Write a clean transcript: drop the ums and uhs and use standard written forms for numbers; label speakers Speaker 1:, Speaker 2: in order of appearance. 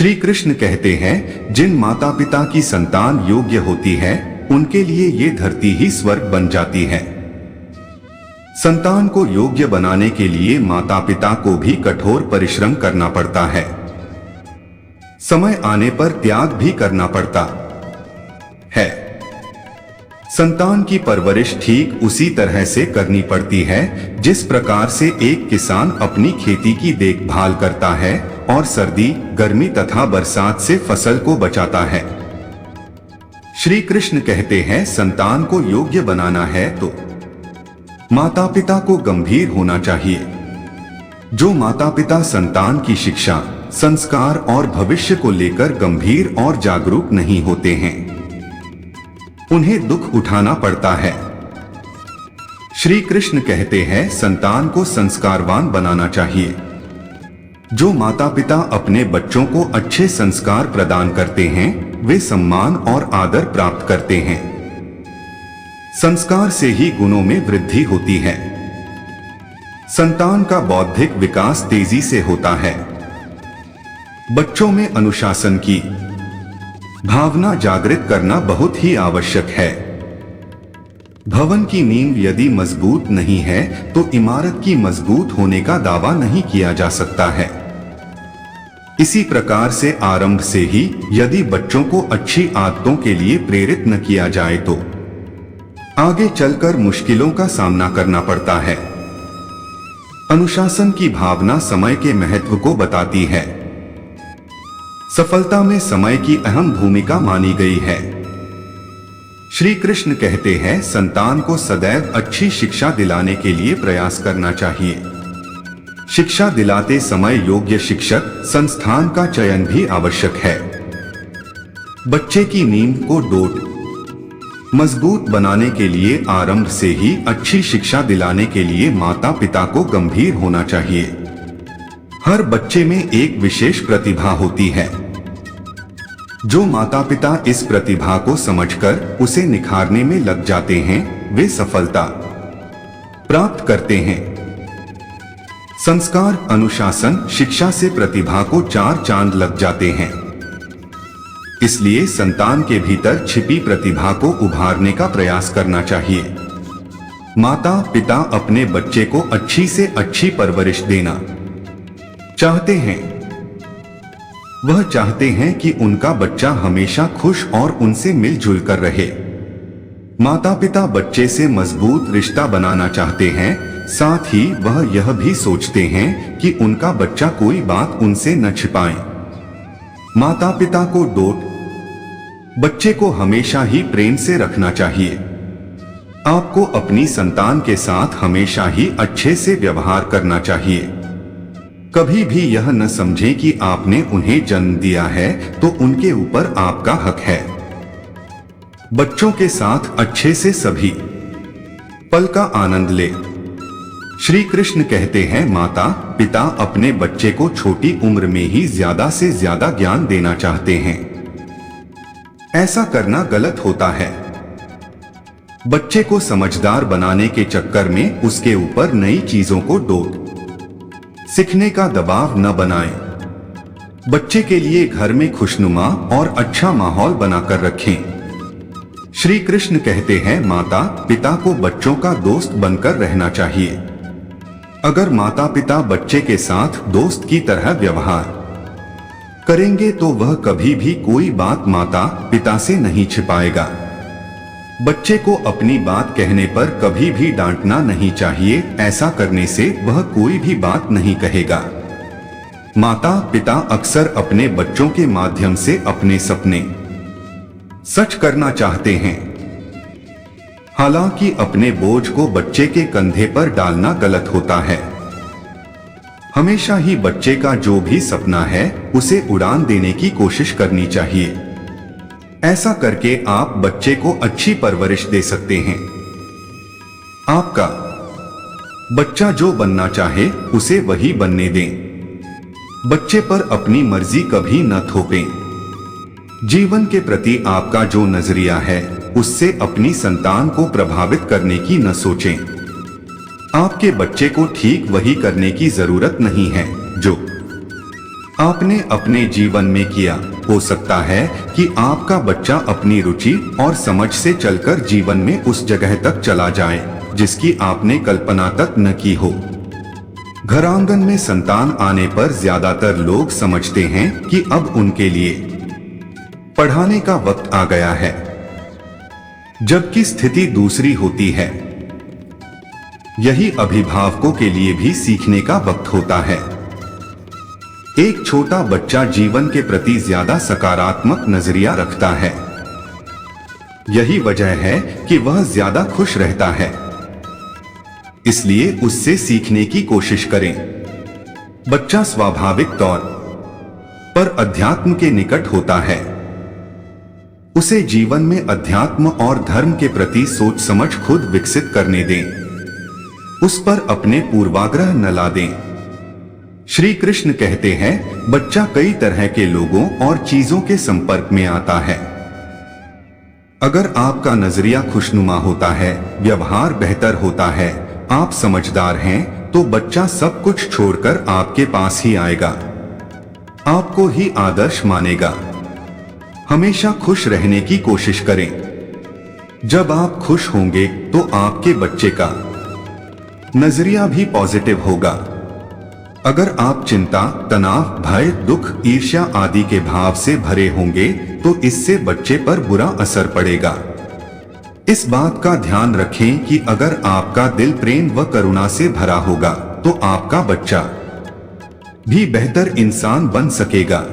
Speaker 1: श्री कृष्ण कहते हैं, जिन माता पिता की संतान योग्य होती है उनके लिए ये धरती ही स्वर्ग बन जाती है। संतान को योग्य बनाने के लिए माता पिता को भी कठोर परिश्रम करना पड़ता है। समय आने पर त्याग भी करना पड़ता है। संतान की परवरिश ठीक उसी तरह से करनी पड़ती है जिस प्रकार से एक किसान अपनी खेती की देखभाल करता है और सर्दी, गर्मी तथा बरसात से फसल को बचाता है। श्री कृष्ण कहते हैं, संतान को योग्य बनाना है तो माता पिता को गंभीर होना चाहिए। जो माता पिता संतान की शिक्षा, संस्कार और भविष्य को लेकर गंभीर और जागरूक नहीं होते हैं, उन्हें दुख उठाना पड़ता है। श्री कृष्ण कहते हैं, संतान को संस्कारवान बनाना चाहिए। जो माता पिता अपने बच्चों को अच्छे संस्कार प्रदान करते हैं वे सम्मान और आदर प्राप्त करते हैं। संस्कार से ही गुणों में वृद्धि होती है। संतान का बौद्धिक विकास तेजी से होता है। बच्चों में अनुशासन की भावना जागृत करना बहुत ही आवश्यक है। भवन की नींव यदि मजबूत नहीं है तो इमारत की मजबूत होने का दावा नहीं किया जा सकता है। इसी प्रकार से आरंभ से ही यदि बच्चों को अच्छी आदतों के लिए प्रेरित न किया जाए तो आगे चलकर मुश्किलों का सामना करना पड़ता है। अनुशासन की भावना समय के महत्व को बताती है। सफलता में समय की अहम भूमिका मानी गई है। श्री कृष्ण कहते हैं, संतान को सदैव अच्छी शिक्षा दिलाने के लिए प्रयास करना चाहिए। शिक्षा दिलाते समय योग्य शिक्षक, संस्थान का चयन भी आवश्यक है। बच्चे की नींव को डोट मजबूत बनाने के लिए आरंभ से ही अच्छी शिक्षा दिलाने के लिए माता पिता को गंभीर होना चाहिए। हर बच्चे में एक विशेष प्रतिभा होती है। जो माता पिता इस प्रतिभा को समझकर उसे निखारने में लग जाते हैं वे सफलता प्राप्त करते हैं। संस्कार, अनुशासन, शिक्षा से प्रतिभा को चार चांद लग जाते हैं। इसलिए संतान के भीतर छिपी प्रतिभा को उभारने का प्रयास करना चाहिए। माता पिता अपने बच्चे को अच्छी से अच्छी परवरिश देना चाहते हैं। वह चाहते हैं कि उनका बच्चा हमेशा खुश और उनसे मिलजुल कर रहे। माता पिता बच्चे से मजबूत रिश्ता बनाना चाहते हैं, साथ ही वह यह भी सोचते हैं कि उनका बच्चा कोई बात उनसे न छिपाए। माता पिता को डोट बच्चे को हमेशा ही प्रेम से रखना चाहिए। आपको अपनी संतान के साथ हमेशा ही अच्छे से व्यवहार करना चाहिए। कभी भी यह न समझें कि आपने उन्हें जन्म दिया है तो उनके ऊपर आपका हक है। बच्चों के साथ अच्छे से सभी पल का आनंद ले। श्री कृष्ण कहते हैं, माता पिता अपने बच्चे को छोटी उम्र में ही ज्यादा से ज्यादा ज्ञान देना चाहते हैं। ऐसा करना गलत होता है। बच्चे को समझदार बनाने के चक्कर में उसके ऊपर नई चीजों को डोट सीखने का दबाव न बनाएं। बच्चे के लिए घर में खुशनुमा और अच्छा माहौल बनाकर रखें। श्री कृष्ण कहते हैं, माता पिता को बच्चों का दोस्त बनकर रहना चाहिए। अगर माता पिता बच्चे के साथ दोस्त की तरह व्यवहार करेंगे तो वह कभी भी कोई बात माता पिता से नहीं छिपाएगा। बच्चे को अपनी बात कहने पर कभी भी डांटना नहीं चाहिए। ऐसा करने से वह कोई भी बात नहीं कहेगा। माता पिता अक्सर अपने बच्चों के माध्यम से अपने सपने सच करना चाहते हैं। हालांकि अपने बोझ को बच्चे के कंधे पर डालना गलत होता है। हमेशा ही बच्चे का जो भी सपना है उसे उड़ान देने की कोशिश करनी चाहिए। ऐसा करके आप बच्चे को अच्छी परवरिश दे सकते हैं। आपका बच्चा जो बनना चाहे उसे वही बनने दें। बच्चे पर अपनी मर्जी कभी न थोपें। जीवन के प्रति आपका जो नजरिया है उससे अपनी संतान को प्रभावित करने की न सोचें। आपके बच्चे को ठीक वही करने की जरूरत नहीं है जो आपने अपने जीवन में किया। हो सकता है कि आपका बच्चा अपनी रुचि और समझ से चलकर जीवन में उस जगह तक चला जाए जिसकी आपने कल्पना तक न की हो। घरांगन में संतान आने पर ज्यादातर लोग समझते हैं कि अब उनके लिए पढ़ाने का वक्त आ गया है, जबकि स्थिति दूसरी होती है। यही अभिभावकों के लिए भी सीखने का वक्त होता है। एक छोटा बच्चा जीवन के प्रति ज्यादा सकारात्मक नजरिया रखता है। यही वजह है कि वह ज्यादा खुश रहता है। इसलिए उससे सीखने की कोशिश करें। बच्चा स्वाभाविक तौर पर अध्यात्म के निकट होता है। उसे जीवन में अध्यात्म और धर्म के प्रति सोच समझ खुद विकसित करने दें। उस पर अपने पूर्वाग्रह न ला दें। श्री कृष्ण कहते हैं, बच्चा कई तरह के लोगों और चीजों के संपर्क में आता है। अगर आपका नजरिया खुशनुमा होता है, व्यवहार बेहतर होता है, आप समझदार हैं, तो बच्चा सब कुछ छोड़कर आपके पास ही आएगा, आपको ही आदर्श मानेगा। हमेशा खुश रहने की कोशिश करें। जब आप खुश होंगे तो आपके बच्चे का नजरिया भी पॉजिटिव होगा। अगर आप चिंता, तनाव, भय, दुख, ईर्ष्या आदि के भाव से भरे होंगे तो इससे बच्चे पर बुरा असर पड़ेगा। इस बात का ध्यान रखें कि अगर आपका दिल प्रेम व करुणा से भरा होगा तो आपका बच्चा भी बेहतर इंसान बन सकेगा।